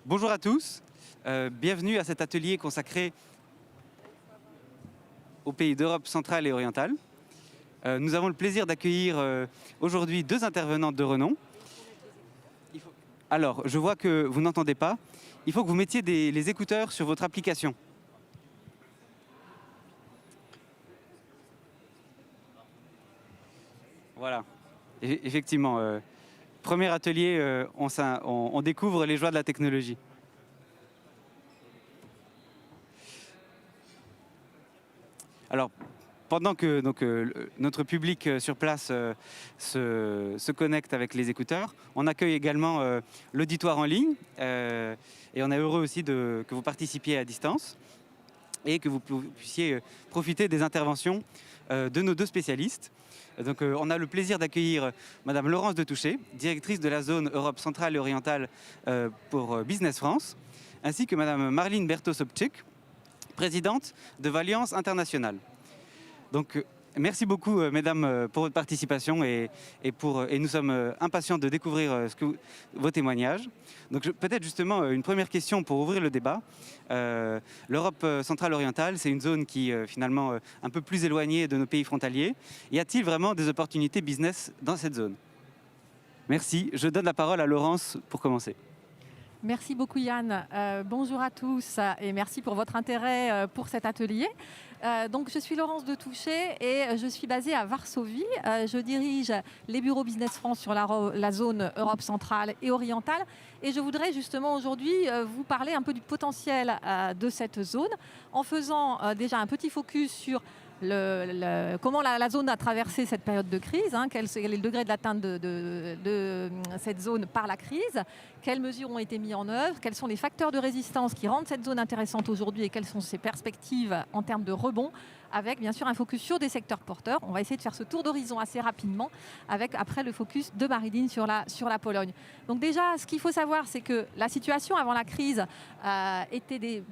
Bonjour à tous, bienvenue à cet atelier consacré aux pays d'Europe centrale et orientale. Nous avons le plaisir d'accueillir aujourd'hui deux intervenantes de renom. Alors, je vois que vous n'entendez pas. Il faut que vous mettiez les écouteurs sur votre application. Voilà, effectivement. Premier atelier, on découvre les joies de la technologie. Alors, pendant que notre public sur place se connecte avec les écouteurs, on accueille également l'auditoire en ligne et on est heureux aussi que vous participiez à distance et que vous puissiez profiter des interventions de nos deux spécialistes. Donc, on a le plaisir d'accueillir Madame Laurence de Touché, directrice de la zone Europe centrale et orientale pour Business France, ainsi que Madame Marlene Berthaud-Sobczyk, présidente de Valiance International. Donc, merci beaucoup, mesdames, pour votre participation et nous sommes impatients de découvrir vos témoignages. Donc, peut-être justement une première question pour ouvrir le débat. L'Europe centrale orientale, c'est une zone qui finalement un peu plus éloignée de nos pays frontaliers. Y a-t-il vraiment des opportunités business dans cette zone? Merci. Je donne la parole à Laurence pour commencer. Merci beaucoup Yann. Bonjour à tous et merci pour votre intérêt pour cet atelier. Donc, je suis Laurence de Touché et je suis basée à Varsovie. Je dirige les bureaux Business France sur la zone Europe centrale et orientale. Et je voudrais justement aujourd'hui vous parler un peu du potentiel de cette zone en faisant déjà un petit focus sur comment la zone a traversé cette période de crise, quel est le degré de l'atteinte de cette zone par la crise, quelles mesures ont été mises en œuvre, quels sont les facteurs de résistance qui rendent cette zone intéressante aujourd'hui et quelles sont ses perspectives en termes de rebond, avec bien sûr un focus sur des secteurs porteurs. On va essayer de faire ce tour d'horizon assez rapidement, avec après le focus de Marlene sur la Pologne. Donc déjà, ce qu'il faut savoir, c'est que la situation avant la crise était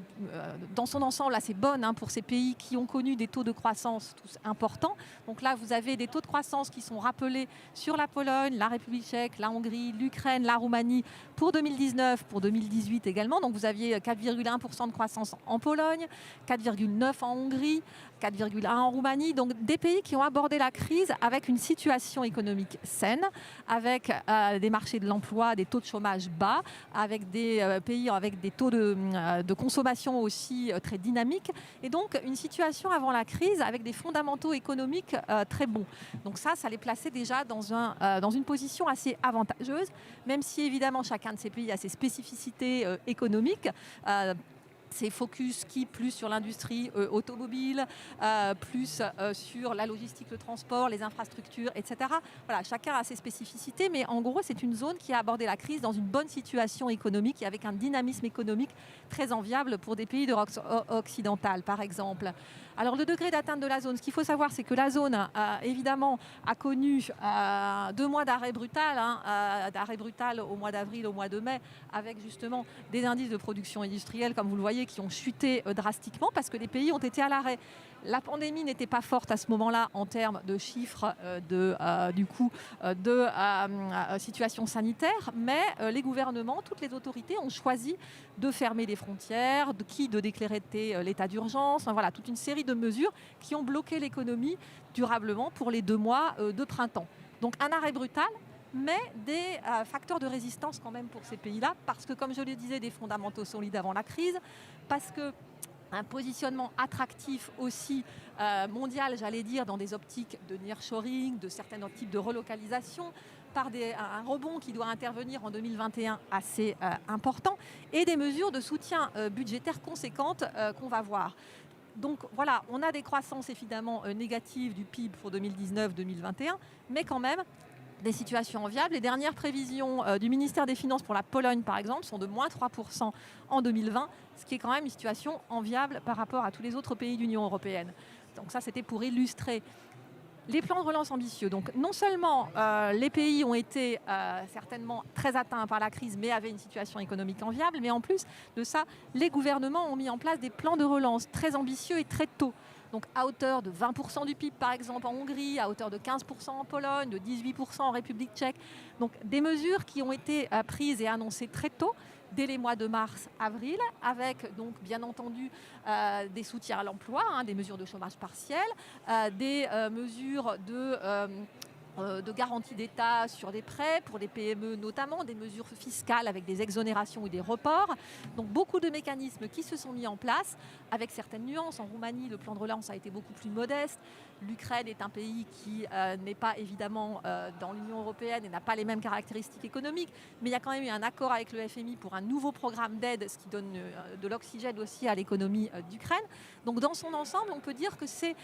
dans son ensemble assez bonne pour ces pays qui ont connu des taux de croissance tous importants. Donc là, vous avez des taux de croissance qui sont rappelés sur la Pologne, la République tchèque, la Hongrie, l'Ukraine, la Roumanie pour 2019, pour 2018 également. Donc vous aviez 4,1% de croissance en Pologne, 4,9% en Hongrie, 4,1 en Roumanie, donc des pays qui ont abordé la crise avec une situation économique saine, avec des marchés de l'emploi, des taux de chômage bas, avec des pays avec des taux de consommation aussi très dynamiques, et donc une situation avant la crise avec des fondamentaux économiques très bons. Donc ça les plaçait déjà dans une position assez avantageuse, même si évidemment chacun de ces pays a ses spécificités économiques. C'est focus qui plus sur l'industrie automobile, plus sur la logistique, le transport, les infrastructures, etc. Voilà, chacun a ses spécificités, mais en gros, c'est une zone qui a abordé la crise dans une bonne situation économique et avec un dynamisme économique très enviable pour des pays d'Europe occidentale, par exemple. Alors, le degré d'atteinte de la zone, ce qu'il faut savoir, c'est que la zone, évidemment, a connu 2 mois d'arrêt brutal au mois d'avril, au mois de mai, avec justement des indices de production industrielle, comme vous le voyez, qui ont chuté drastiquement parce que les pays ont été à l'arrêt. La pandémie n'était pas forte à ce moment-là en termes de chiffres de situation sanitaire, mais les gouvernements, toutes les autorités ont choisi de fermer les frontières, de déclarer l'état d'urgence, voilà, toute une série de mesures qui ont bloqué l'économie durablement pour les 2 mois de printemps. Donc un arrêt brutal, mais des facteurs de résistance quand même pour ces pays-là, parce que, comme je le disais, des fondamentaux solides avant la crise, parce que un positionnement attractif aussi mondial, j'allais dire, dans des optiques de nearshoring, de certains types de relocalisation, par un rebond qui doit intervenir en 2021 assez important, et des mesures de soutien budgétaire conséquentes qu'on va voir. Donc voilà, on a des croissances évidemment négatives du PIB pour 2019-2021, mais quand même des situations enviables. Les dernières prévisions du ministère des Finances pour la Pologne, par exemple, sont de moins 3% en 2020, ce qui est quand même une situation enviable par rapport à tous les autres pays de l'Union européenne. Donc ça, c'était pour illustrer les plans de relance ambitieux. Donc non seulement les pays ont été certainement très atteints par la crise, mais avaient une situation économique enviable, mais en plus de ça, les gouvernements ont mis en place des plans de relance très ambitieux et très tôt. Donc à hauteur de 20% du PIB par exemple en Hongrie, à hauteur de 15% en Pologne, de 18% en République tchèque. Donc des mesures qui ont été prises et annoncées très tôt, dès les mois de mars, avril, avec donc bien entendu des soutiens à l'emploi, des mesures de chômage partiel, des mesures de garantie d'État sur des prêts pour les PME notamment, des mesures fiscales avec des exonérations ou des reports. Donc beaucoup de mécanismes qui se sont mis en place avec certaines nuances. En Roumanie, le plan de relance a été beaucoup plus modeste. L'Ukraine est un pays qui n'est pas évidemment dans l'Union européenne et n'a pas les mêmes caractéristiques économiques, mais il y a quand même eu un accord avec le FMI pour un nouveau programme d'aide, ce qui donne de l'oxygène aussi à l'économie d'Ukraine. Donc dans son ensemble, on peut dire que c'est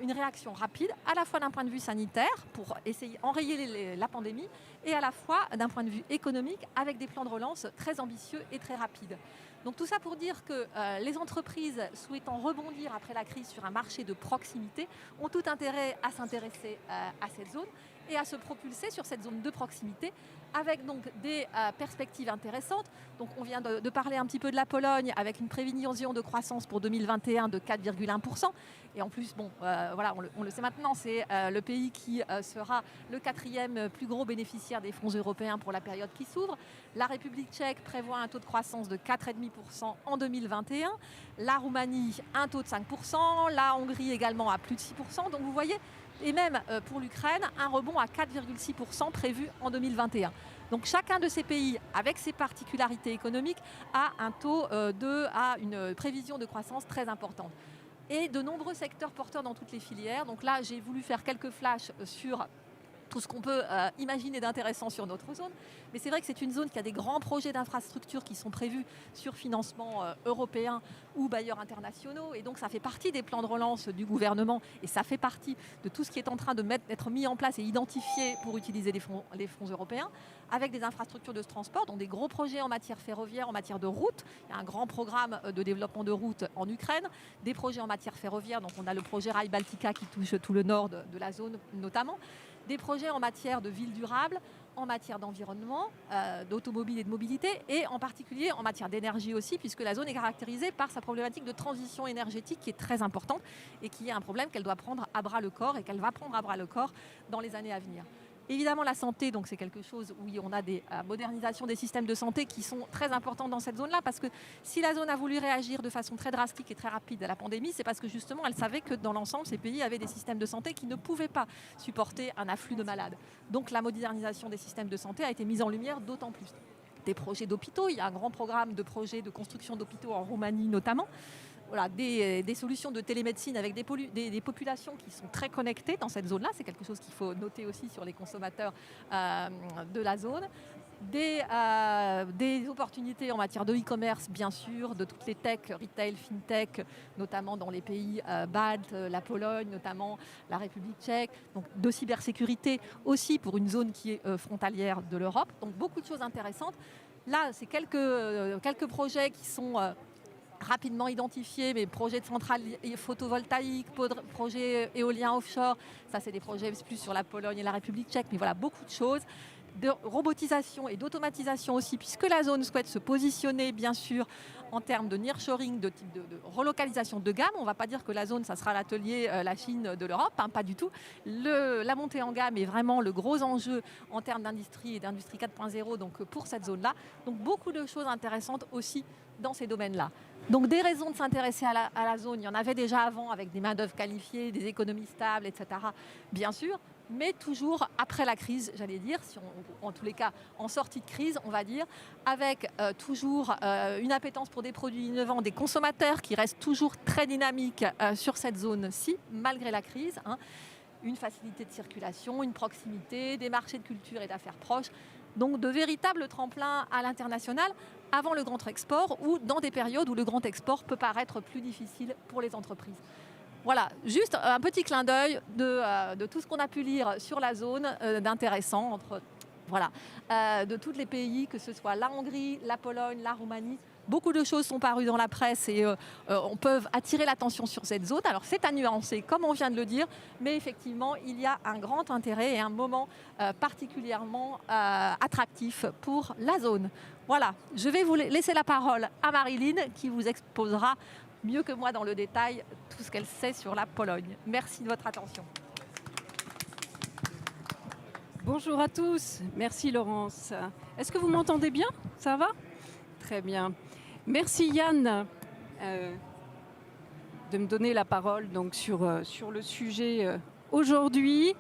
une réaction rapide, à la fois d'un point de vue sanitaire, pour essayer d'enrayer la pandémie, et à la fois d'un point de vue économique, avec des plans de relance très ambitieux et très rapides. Donc tout ça pour dire que les entreprises souhaitant rebondir après la crise sur un marché de proximité ont tout intérêt à s'intéresser à cette zone et à se propulser sur cette zone de proximité avec donc des perspectives intéressantes. Donc on vient de parler un petit peu de la Pologne avec une prévision de croissance pour 2021 de 4,1%. Et en plus, voilà, on le sait maintenant, c'est le pays qui sera le 4e plus gros bénéficiaire des fonds européens pour la période qui s'ouvre. La République tchèque prévoit un taux de croissance de 4,5% en 2021. La Roumanie, un taux de 5%. La Hongrie également à plus de 6%. Donc vous voyez, et même pour l'Ukraine, un rebond à 4,6% prévu en 2021. Donc chacun de ces pays, avec ses particularités économiques, a un taux a une prévision de croissance très importante. Et de nombreux secteurs porteurs dans toutes les filières. Donc là, j'ai voulu faire quelques flashs sur tout ce qu'on peut imaginer d'intéressant sur notre zone. Mais c'est vrai que c'est une zone qui a des grands projets d'infrastructures qui sont prévus sur financement européen ou bailleurs internationaux. Et donc ça fait partie des plans de relance du gouvernement et ça fait partie de tout ce qui est en train d'être mis en place et identifié pour utiliser les fonds européens, avec des infrastructures de transport, donc des gros projets en matière ferroviaire, en matière de route. Il y a un grand programme de développement de routes en Ukraine, des projets en matière ferroviaire. Donc on a le projet Rail Baltica qui touche tout le nord de la zone notamment. Des projets en matière de ville durable, en matière d'environnement, d'automobile et de mobilité, et en particulier en matière d'énergie aussi, puisque la zone est caractérisée par sa problématique de transition énergétique qui est très importante et qui est un problème qu'elle doit prendre à bras le corps et qu'elle va prendre à bras le corps dans les années à venir. Évidemment, la santé, donc c'est quelque chose où on a des modernisations des systèmes de santé qui sont très importantes dans cette zone-là, parce que si la zone a voulu réagir de façon très drastique et très rapide à la pandémie, c'est parce que justement, elle savait que dans l'ensemble, ces pays avaient des systèmes de santé qui ne pouvaient pas supporter un afflux de malades. Donc la modernisation des systèmes de santé a été mise en lumière d'autant plus. Des projets d'hôpitaux, il y a un grand programme de projets de construction d'hôpitaux en Roumanie notamment. Voilà, des solutions de télémédecine avec des populations qui sont très connectées dans cette zone-là. C'est quelque chose qu'il faut noter aussi sur les consommateurs de la zone. Des opportunités en matière de e-commerce, bien sûr, de toutes les techs, retail, fintech, notamment dans les pays baltes, la Pologne, notamment la République tchèque. Donc de cybersécurité aussi pour une zone qui est frontalière de l'Europe. Donc beaucoup de choses intéressantes. Là, c'est quelques projets qui sont rapidement identifiés, mais projets de centrales photovoltaïques, projets éoliens offshore, ça c'est des projets plus sur la Pologne et la République tchèque, mais voilà, beaucoup de choses. De robotisation et d'automatisation aussi, puisque la zone souhaite se positionner, bien sûr, en termes de nearshoring, de type de relocalisation de gamme. On ne va pas dire que la zone, ça sera l'atelier, la Chine de l'Europe, pas du tout. La montée en gamme est vraiment le gros enjeu en termes d'industrie et d'industrie 4.0 donc, pour cette zone-là. Donc beaucoup de choses intéressantes aussi dans ces domaines-là. Donc des raisons de s'intéresser à la zone, il y en avait déjà avant avec des main-d'œuvre qualifiées, des économies stables, etc. Bien sûr, mais toujours après la crise, j'allais dire, en tous les cas en sortie de crise, on va dire, avec toujours une appétence pour des produits innovants, des consommateurs qui restent toujours très dynamiques sur cette zone-ci, malgré la crise. Une facilité de circulation, une proximité, des marchés de culture et d'affaires proches. Donc de véritables tremplins à l'international avant le grand export ou dans des périodes où le grand export peut paraître plus difficile pour les entreprises. Voilà, juste un petit clin d'œil de tout ce qu'on a pu lire sur la zone d'intéressant de tous les pays, que ce soit la Hongrie, la Pologne, la Roumanie. Beaucoup de choses sont parues dans la presse et on peut attirer l'attention sur cette zone. Alors c'est à nuancer, comme on vient de le dire, mais effectivement, il y a un grand intérêt et un moment particulièrement attractif pour la zone. Voilà, je vais vous laisser la parole à Marilyn qui vous exposera mieux que moi dans le détail tout ce qu'elle sait sur la Pologne. Merci de votre attention. Bonjour à tous, merci Laurence. Est-ce que vous m'entendez bien? Ça va? Très bien. Merci Yann de me donner la parole donc, sur le sujet aujourd'hui.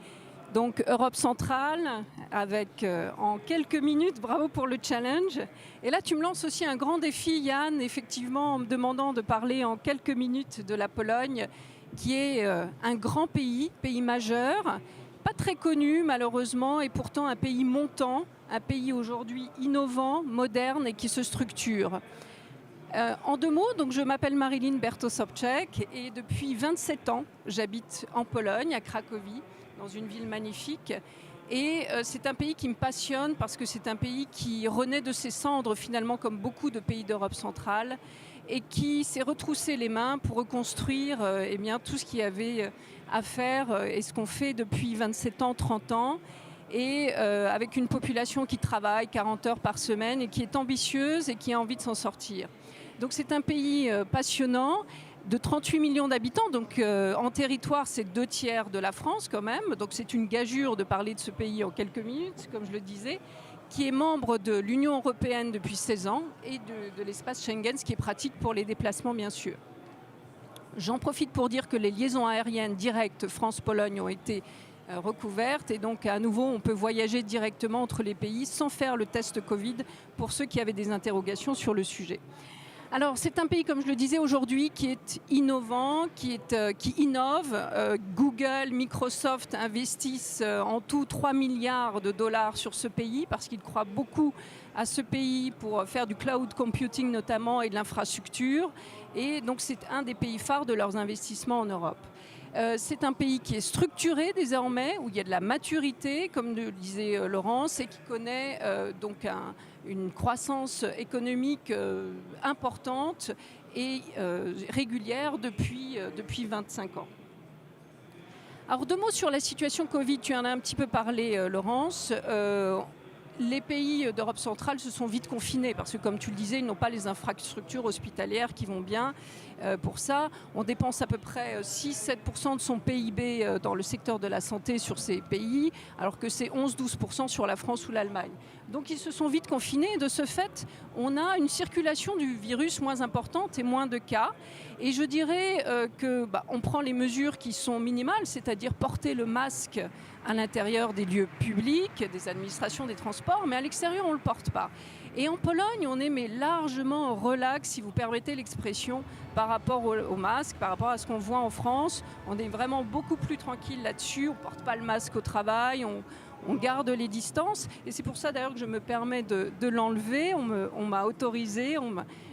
Donc Europe centrale, avec en quelques minutes, bravo pour le challenge. Et là, tu me lances aussi un grand défi, Yann, effectivement, en me demandant de parler en quelques minutes de la Pologne, qui est un grand pays majeur, pas très connu malheureusement, et pourtant un pays montant, un pays aujourd'hui innovant, moderne et qui se structure. En 2 mots, donc je m'appelle Marilyn Bertosopczek et depuis 27 ans, j'habite en Pologne, à Cracovie, dans une ville magnifique. Et c'est un pays qui me passionne parce que c'est un pays qui renaît de ses cendres finalement comme beaucoup de pays d'Europe centrale et qui s'est retroussé les mains pour reconstruire eh bien, tout ce qu'il y avait à faire et ce qu'on fait depuis 27 ans, 30 ans. Et avec une population qui travaille 40 heures par semaine et qui est ambitieuse et qui a envie de s'en sortir. Donc c'est un pays passionnant, de 38 millions d'habitants, donc en territoire c'est 2/3 de la France quand même, donc c'est une gageure de parler de ce pays en quelques minutes, comme je le disais, qui est membre de l'Union européenne depuis 16 ans et de l'espace Schengen, ce qui est pratique pour les déplacements bien sûr. J'en profite pour dire que les liaisons aériennes directes France-Pologne ont été recouvertes et donc à nouveau on peut voyager directement entre les pays sans faire le test Covid pour ceux qui avaient des interrogations sur le sujet. Alors c'est un pays, comme je le disais aujourd'hui, qui est innovant, qui innove. Google, Microsoft investissent en tout 3 milliards de dollars sur ce pays parce qu'ils croient beaucoup à ce pays pour faire du cloud computing notamment et de l'infrastructure. Et donc c'est un des pays phares de leurs investissements en Europe. C'est un pays qui est structuré désormais, où il y a de la maturité, comme le disait Laurence, et qui connaît donc une croissance économique importante et régulière depuis 25 ans. Alors 2 mots sur la situation Covid, tu en as un petit peu parlé Laurence. Les pays d'Europe centrale se sont vite confinés parce que, comme tu le disais, ils n'ont pas les infrastructures hospitalières qui vont bien. Pour ça, on dépense à peu près 6-7% de son PIB dans le secteur de la santé sur ces pays, alors que c'est 11-12% sur la France ou l'Allemagne. Donc ils se sont vite confinés et de ce fait, on a une circulation du virus moins importante et moins de cas. Et je dirais qu'on prend les mesures qui sont minimales, c'est-à-dire porter le masque à l'intérieur des lieux publics, des administrations, des transports, mais à l'extérieur, on ne le porte pas. Et en Pologne, on est mais largement relax, si vous permettez l'expression, par rapport au masque, par rapport à ce qu'on voit en France. On est vraiment beaucoup plus tranquille là-dessus, on ne porte pas le masque au travail, on garde les distances. Et c'est pour ça d'ailleurs que je me permets de l'enlever. On m'a autorisé,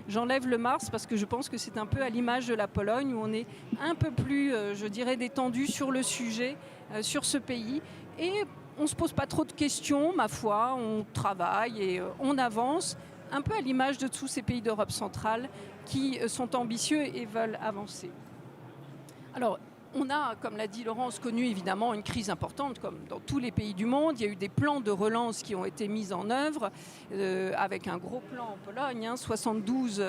j'enlève le masque parce que je pense que c'est un peu à l'image de la Pologne où on est un peu plus, je dirais, détendu sur le sujet, sur ce pays. Et on ne se pose pas trop de questions, ma foi, on travaille et on avance, un peu à l'image de tous ces pays d'Europe centrale qui sont ambitieux et veulent avancer. Alors, on a, comme l'a dit Laurence, connu évidemment une crise importante, comme dans tous les pays du monde. Il y a eu des plans de relance qui ont été mis en œuvre, avec un gros plan en Pologne, 72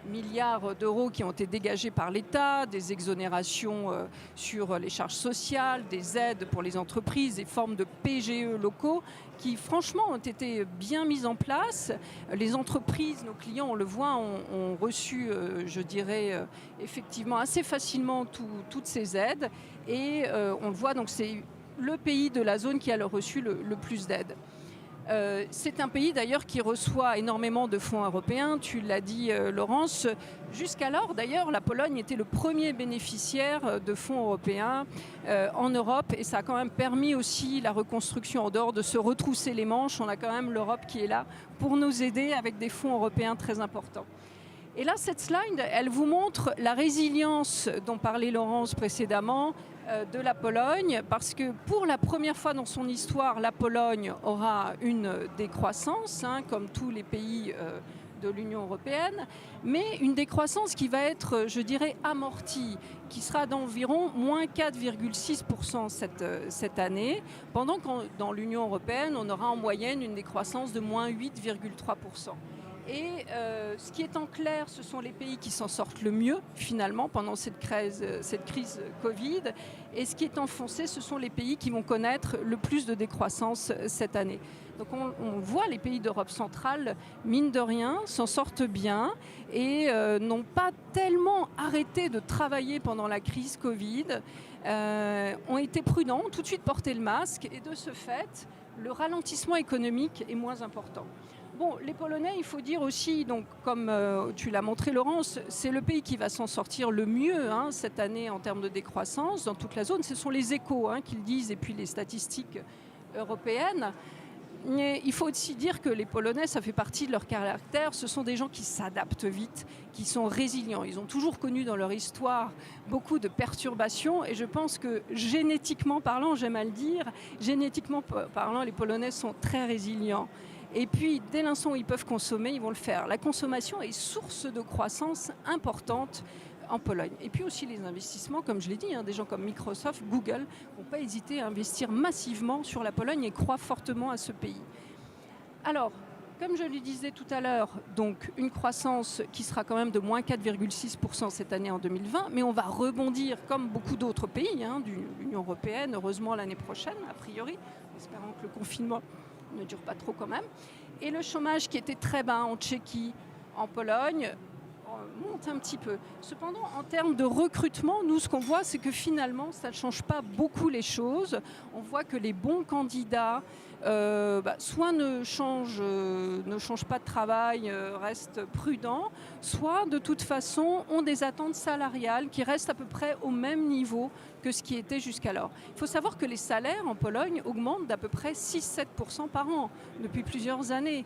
milliards d'euros qui ont été dégagés par l'État, des exonérations sur les charges sociales, des aides pour les entreprises, des formes de PGE locaux qui franchement ont été bien mises en place. Les entreprises, nos clients, on le voit, ont reçu, je dirais, effectivement assez facilement toutes ces aides et on le voit, donc c'est le pays de la zone qui a reçu le plus d'aides. C'est un pays d'ailleurs qui reçoit énormément de fonds européens, tu l'as dit Laurence. Jusqu'alors d'ailleurs, la Pologne était le premier bénéficiaire de fonds européens en Europe et ça a quand même permis aussi la reconstruction en dehors de se retrousser les manches. On a quand même l'Europe qui est là pour nous aider avec des fonds européens très importants. Et là, cette slide, elle vous montre la résilience dont parlait Laurence précédemment de la Pologne, parce que pour la première fois dans son histoire, la Pologne aura une décroissance, comme tous les pays de l'Union européenne, mais une décroissance qui va être, je dirais, amortie, qui sera d'environ moins 4,6% cette année, pendant que dans l'Union européenne, on aura en moyenne une décroissance de moins 8,3%. Et ce qui est en clair, ce sont les pays qui s'en sortent le mieux, finalement, pendant cette crise Covid. Et ce qui est enfoncé, ce sont les pays qui vont connaître le plus de décroissance cette année. Donc on voit les pays d'Europe centrale, mine de rien, s'en sortent bien et n'ont pas tellement arrêté de travailler pendant la crise Covid, ont été prudents, ont tout de suite porté le masque et de ce fait, le ralentissement économique est moins important. Bon, les Polonais, il faut dire aussi, donc, comme tu l'as montré Laurence, c'est le pays qui va s'en sortir le mieux cette année en termes de décroissance dans toute la zone. Ce sont les échos qui le disent et puis les statistiques européennes. Mais il faut aussi dire que les Polonais, ça fait partie de leur caractère. Ce sont des gens qui s'adaptent vite, qui sont résilients. Ils ont toujours connu dans leur histoire beaucoup de perturbations. Et je pense que génétiquement parlant, j'aime à le dire, génétiquement parlant, les Polonais sont très résilients. Et puis, dès l'instant où ils peuvent consommer, ils vont le faire. La consommation est source de croissance importante en Pologne. Et puis aussi les investissements, comme je l'ai dit, des gens comme Microsoft, Google, n'ont pas hésité à investir massivement sur la Pologne et croient fortement à ce pays. Alors, comme je le disais tout à l'heure, donc une croissance qui sera quand même de moins 4,6% cette année en 2020, mais on va rebondir comme beaucoup d'autres pays de l'Union européenne, heureusement l'année prochaine, a priori, espérant que le confinement ne dure pas trop quand même. Et le chômage qui était très bas en Tchéquie, en Pologne, monte un petit peu. Cependant, en termes de recrutement, nous, ce qu'on voit, c'est que finalement, ça ne change pas beaucoup les choses. On voit que les bons candidats, soit ne changent pas de travail, restent prudents, soit de toute façon ont des attentes salariales qui restent à peu près au même niveau que ce qui était jusqu'alors. Il faut savoir que les salaires en Pologne augmentent d'à peu près 6-7% par an depuis plusieurs années.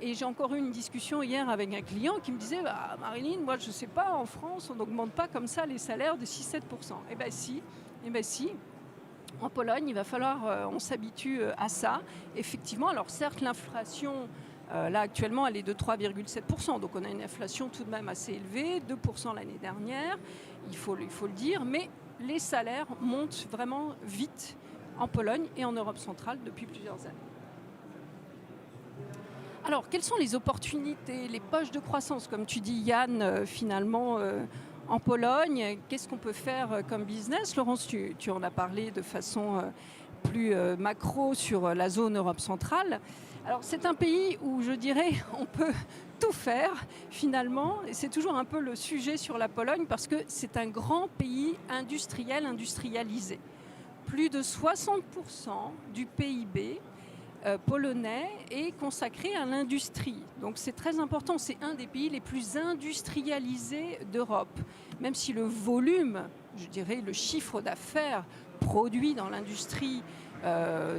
Et j'ai encore eu une discussion hier avec un client qui me disait Marilyn, moi je ne sais pas, en France on n'augmente pas comme ça les salaires de 6-7%. Eh bien si, en Pologne il va falloir on s'habitue à ça. Effectivement, alors certes l'inflation là actuellement elle est de 3,7%, donc on a une inflation tout de même assez élevée, 2% l'année dernière, il faut le dire, mais les salaires montent vraiment vite en Pologne et en Europe centrale depuis plusieurs années. Alors, quelles sont les opportunités, les poches de croissance, comme tu dis Yann, finalement, en Pologne? Qu'est-ce qu'on peut faire comme business? Laurence, tu en as parlé de façon plus macro sur la zone Europe centrale. Alors, c'est un pays où, je dirais, on peut tout faire, finalement. Et c'est toujours un peu le sujet sur la Pologne, parce que c'est un grand pays industrialisé. Plus de 60% du PIB polonais est consacré à l'industrie. Donc c'est très important, c'est un des pays les plus industrialisés d'Europe. Même si le volume, je dirais le chiffre d'affaires produit dans l'industrie,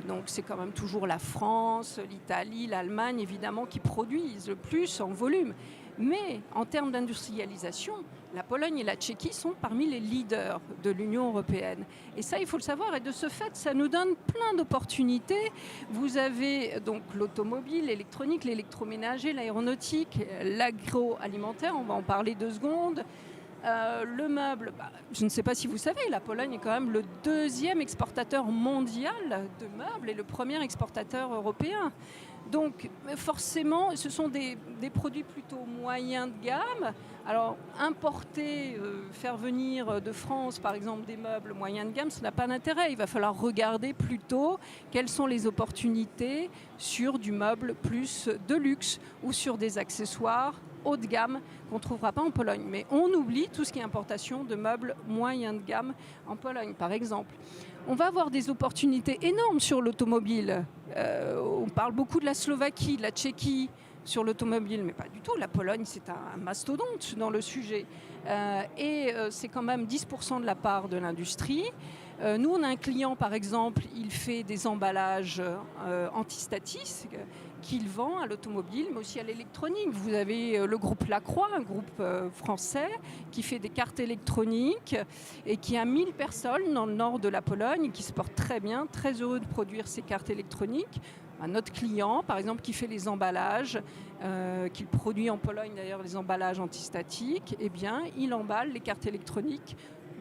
donc c'est quand même toujours la France, l'Italie, l'Allemagne évidemment qui produisent le plus en volume. Mais en termes d'industrialisation, la Pologne et la Tchéquie sont parmi les leaders de l'Union européenne. Et ça, il faut le savoir. Et de ce fait, ça nous donne plein d'opportunités. Vous avez donc l'automobile, l'électronique, l'électroménager, l'aéronautique, l'agroalimentaire, on va en parler 2 secondes. Le meuble, je ne sais pas si vous savez, la Pologne est quand même le 2e exportateur mondial de meubles et le 1er exportateur européen. Donc forcément, ce sont des produits plutôt moyens de gamme. Alors importer, faire venir de France par exemple des meubles moyens de gamme, ça n'a pas d'intérêt. Il va falloir regarder plutôt quelles sont les opportunités sur du meuble plus de luxe ou sur des accessoires haut de gamme qu'on ne trouvera pas en Pologne. Mais on oublie tout ce qui est importation de meubles moyens de gamme en Pologne par exemple. On va avoir des opportunités énormes sur l'automobile. On parle beaucoup de la Slovaquie, de la Tchéquie sur l'automobile, mais pas du tout. La Pologne, c'est un mastodonte dans le sujet. C'est quand même 10% de la part de l'industrie. Nous, on a un client, par exemple, il fait des emballages antistatiques qu'il vend à l'automobile, mais aussi à l'électronique. Vous avez le groupe Lacroix, un groupe français, qui fait des cartes électroniques et qui a 1000 personnes dans le nord de la Pologne, qui se portent très bien, très heureux de produire ces cartes électroniques. Un autre client, par exemple, qui fait les emballages, qu'il produit en Pologne d'ailleurs, les emballages antistatiques, eh bien, il emballe les cartes électroniques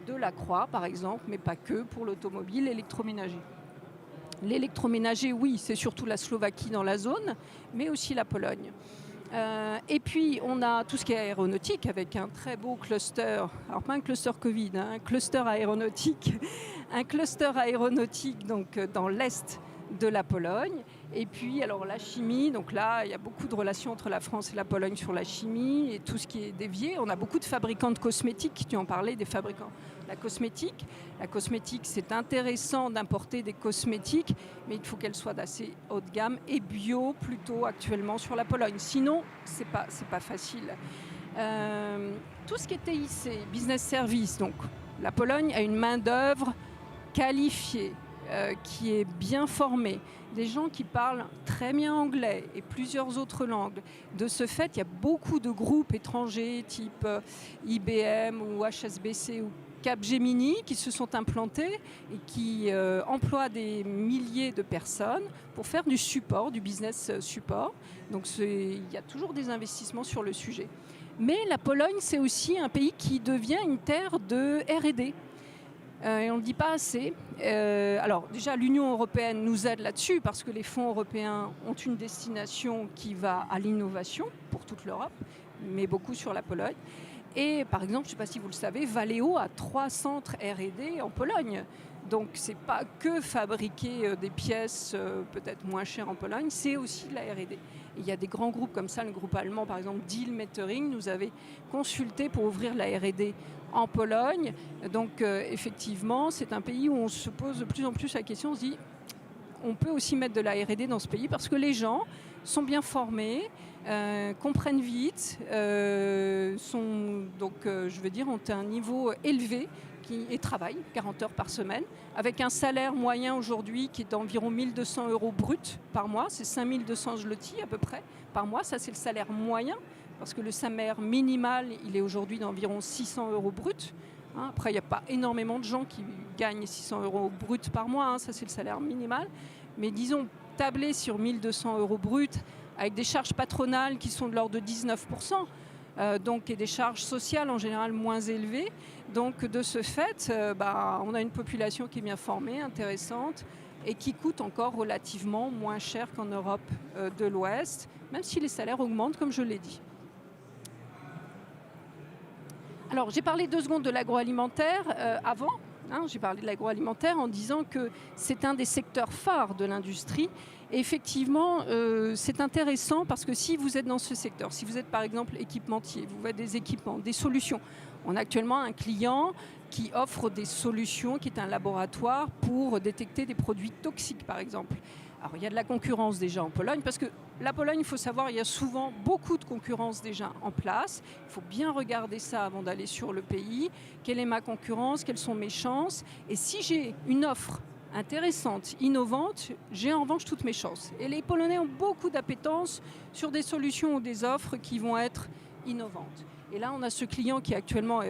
de Lacroix, par exemple, mais pas que, pour l'automobile, l'électroménager. L'électroménager, oui, c'est surtout la Slovaquie dans la zone, mais aussi la Pologne. Et puis, on a tout ce qui est aéronautique avec un très beau cluster, alors pas un cluster Covid, hein, un cluster aéronautique, donc, dans l'est de la Pologne. Et puis, alors la chimie, donc là, il y a beaucoup de relations entre la France et la Pologne sur la chimie et tout ce qui est dévié. On a beaucoup de fabricants de cosmétiques, tu en parlais, des fabricants. La cosmétique, c'est intéressant d'importer des cosmétiques, mais il faut qu'elles soient d'assez haut de gamme et bio plutôt actuellement sur la Pologne. Sinon, c'est pas facile. Tout ce qui est TIC, business service, donc la Pologne a une main-d'œuvre qualifiée, qui est bien formée, des gens qui parlent très bien anglais et plusieurs autres langues. De ce fait, il y a beaucoup de groupes étrangers type IBM ou HSBC ou Capgemini qui se sont implantés et qui emploient des milliers de personnes pour faire du support, du business support. Donc il y a toujours des investissements sur le sujet. Mais la Pologne, c'est aussi un pays qui devient une terre de R&D. Et on ne le dit pas assez. Alors déjà, l'Union européenne nous aide là-dessus parce que les fonds européens ont une destination qui va à l'innovation pour toute l'Europe, mais beaucoup sur la Pologne. Et par exemple, je ne sais pas si vous le savez, Valeo a 3 centres R&D en Pologne. Donc ce n'est pas que fabriquer des pièces peut-être moins chères en Pologne, c'est aussi de la R&D. Il y a des grands groupes comme ça, le groupe allemand par exemple, Deal Metering, nous avait consulté pour ouvrir la R&D en Pologne. Donc effectivement, c'est un pays où on se pose de plus en plus la question, on se dit, on peut aussi mettre de la R&D dans ce pays parce que les gens sont bien formés, comprennent vite, ont un niveau élevé et travaillent 40 heures par semaine, avec un salaire moyen aujourd'hui qui est d'environ 1 200 € brut par mois, c'est 5 200 zloty à peu près par mois, ça c'est le salaire moyen, parce que le salaire minimal, il est aujourd'hui d'environ 600 € brut. Après, il n'y a pas énormément de gens qui gagnent 600 € brut par mois, ça c'est le salaire minimal, mais disons, tabler sur 1 200 € brut, avec des charges patronales qui sont de l'ordre de 19%, et des charges sociales en général moins élevées. Donc de ce fait, on a une population qui est bien formée, intéressante, et qui coûte encore relativement moins cher qu'en Europe de l'Ouest, même si les salaires augmentent, comme je l'ai dit. Alors j'ai parlé 2 secondes de l'agroalimentaire avant. J'ai parlé de l'agroalimentaire en disant que c'est un des secteurs phares de l'industrie. Et effectivement, c'est intéressant parce que si vous êtes dans ce secteur, si vous êtes par exemple équipementier, vous faites des équipements, des solutions. On a actuellement un client qui offre des solutions, qui est un laboratoire pour détecter des produits toxiques par exemple. Alors il y a de la concurrence déjà en Pologne parce que la Pologne, il faut savoir, il y a souvent beaucoup de concurrence déjà en place. Il faut bien regarder ça avant d'aller sur le pays. Quelle est ma concurrence? Quelles sont mes chances? Et si j'ai une offre intéressante, innovante, j'ai en revanche toutes mes chances. Et les Polonais ont beaucoup d'appétence sur des solutions ou des offres qui vont être innovantes. Et là, on a ce client qui actuellement,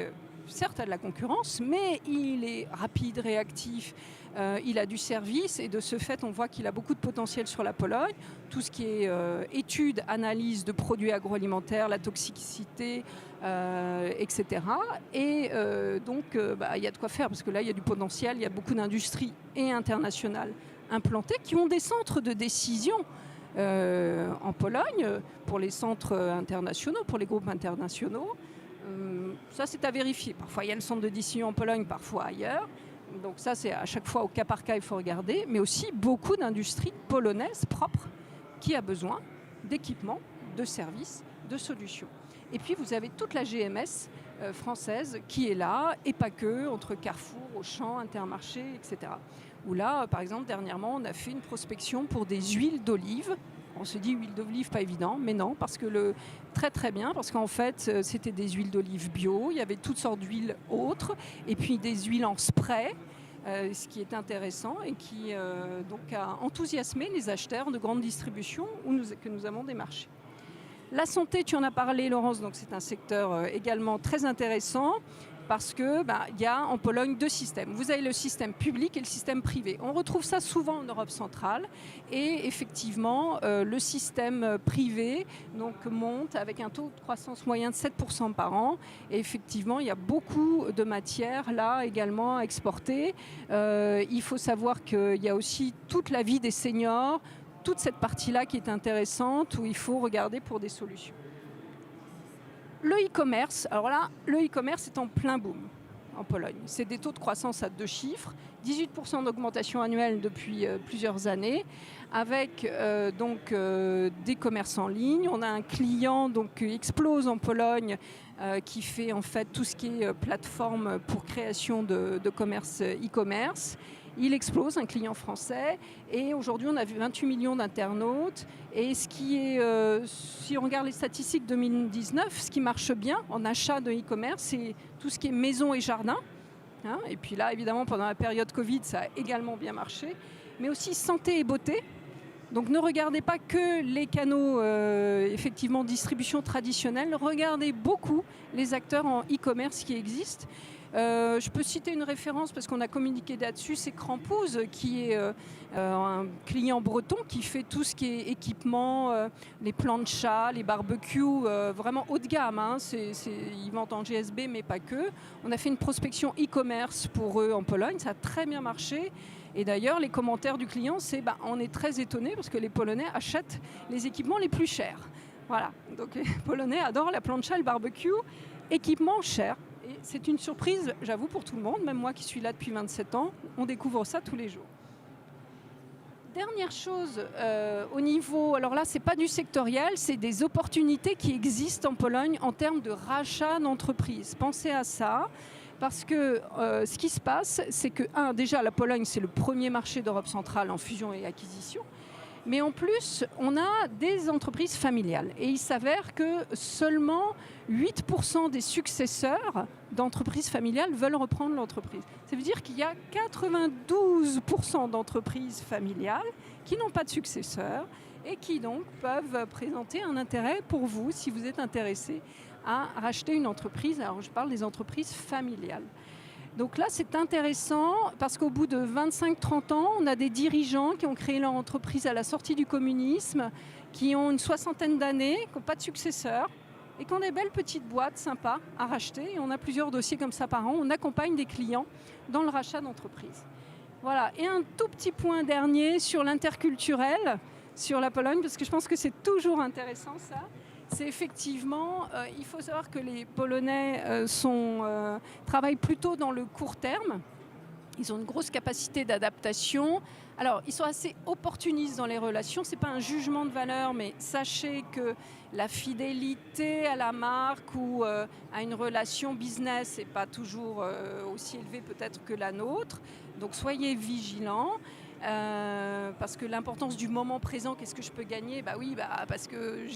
certes, a de la concurrence, mais il est rapide, réactif, il a du service et de ce fait, on voit qu'il a beaucoup de potentiel sur la Pologne. Tout ce qui est études, analyse de produits agroalimentaires, la toxicité, etc. Et il y a de quoi faire parce que là, il y a du potentiel, il y a beaucoup d'industries et internationales implantées qui ont des centres de décision en Pologne pour les centres internationaux, pour les groupes internationaux. Ça, c'est à vérifier. Parfois, il y a le centre de décision en Pologne, parfois ailleurs. Donc ça, c'est à chaque fois au cas par cas, il faut regarder. Mais aussi beaucoup d'industries polonaises propres qui a besoin d'équipements, de services, de solutions. Et puis, vous avez toute la GMS française qui est là, et pas que, entre Carrefour, Auchan, Intermarché, etc. Où là, par exemple, dernièrement, on a fait une prospection pour des huiles d'olive. On se dit huile d'olive, pas évident, mais non, parce que très très bien, parce qu'en fait, c'était des huiles d'olive bio, il y avait toutes sortes d'huiles autres, et puis des huiles en spray, ce qui est intéressant et qui a enthousiasmé les acheteurs de grande distribution que nous avons démarchés. La santé, tu en as parlé, Laurence, donc c'est un secteur également très intéressant. Parce qu'il y a en Pologne 2 systèmes. Vous avez le système public et le système privé. On retrouve ça souvent en Europe centrale. Et effectivement, le système privé monte avec un taux de croissance moyen de 7% par an. Et effectivement, il y a beaucoup de matières là également à exporter. Il faut savoir qu'il y a aussi toute la vie des seniors, toute cette partie-là qui est intéressante, où il faut regarder pour des solutions. Le e-commerce, alors là, le e-commerce est en plein boom en Pologne. C'est des taux de croissance à 2 chiffres, 18% d'augmentation annuelle depuis plusieurs années, avec des commerces en ligne. On a un client qui explose en Pologne, qui fait en fait tout ce qui est plateforme pour création de commerce e-commerce. Il explose, un client français, et aujourd'hui on a vu 28 millions d'internautes. Et ce qui est, si on regarde les statistiques 2019, ce qui marche bien en achat de e-commerce, c'est tout ce qui est maison et jardin. Hein, et puis là, évidemment, pendant la période Covid, ça a également bien marché. Mais aussi santé et beauté. Donc ne regardez pas que les canaux effectivement distribution traditionnelle, regardez beaucoup les acteurs en e-commerce qui existent. Je peux citer une référence parce qu'on a communiqué là-dessus, c'est Crampouze qui est un client breton qui fait tout ce qui est équipement, les plans de chat, les barbecues, vraiment haut de gamme. Hein. Ils vendent en GSB mais pas que. On a fait une prospection e-commerce pour eux en Pologne, ça a très bien marché. Et d'ailleurs, les commentaires du client, c'est on est très étonnés parce que les Polonais achètent les équipements les plus chers. Voilà, donc les Polonais adorent la plancha, le barbecue, équipement cher. Et c'est une surprise, j'avoue, pour tout le monde, même moi qui suis là depuis 27 ans, on découvre ça tous les jours. Dernière chose, au niveau, alors là, c'est pas du sectoriel, c'est des opportunités qui existent en Pologne en termes de rachat d'entreprises. Pensez à ça. Parce que ce qui se passe, c'est que, déjà, la Pologne, c'est le premier marché d'Europe centrale en fusion et acquisition. Mais en plus, on a des entreprises familiales. Et il s'avère que seulement 8% des successeurs d'entreprises familiales veulent reprendre l'entreprise. Ça veut dire qu'il y a 92% d'entreprises familiales qui n'ont pas de successeurs et qui donc peuvent présenter un intérêt pour vous si vous êtes intéressé à racheter une entreprise. Alors je parle des entreprises familiales. Donc là, c'est intéressant parce qu'au bout de 25-30 ans, on a des dirigeants qui ont créé leur entreprise à la sortie du communisme, qui ont une 60aine d'années, qui n'ont pas de successeurs et qui ont des belles petites boîtes sympas à racheter. Et on a plusieurs dossiers comme ça par an. On accompagne des clients dans le rachat d'entreprises. Voilà. Et un tout petit point dernier sur l'interculturel, sur la Pologne, parce que je pense que c'est toujours intéressant ça. C'est effectivement, il faut savoir que les Polonais travaillent plutôt dans le court terme. Ils ont une grosse capacité d'adaptation. Alors, ils sont assez opportunistes dans les relations. Ce n'est pas un jugement de valeur, mais sachez que la fidélité à la marque ou à une relation business n'est pas toujours aussi élevée peut-être que la nôtre. Donc, soyez vigilants. Parce que l'importance du moment présent, qu'est-ce que je peux gagner ? Parce que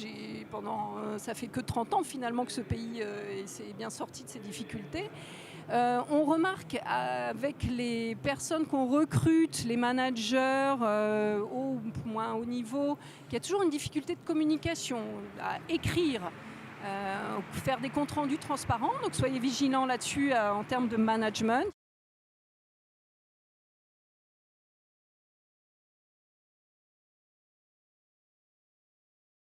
ça fait que 30 ans finalement que ce pays s'est bien sorti de ses difficultés. On remarque avec les personnes qu'on recrute, les managers au moins haut niveau, qu'il y a toujours une difficulté de communication, à écrire, faire des comptes rendus transparents. Donc soyez vigilants là-dessus en termes de management.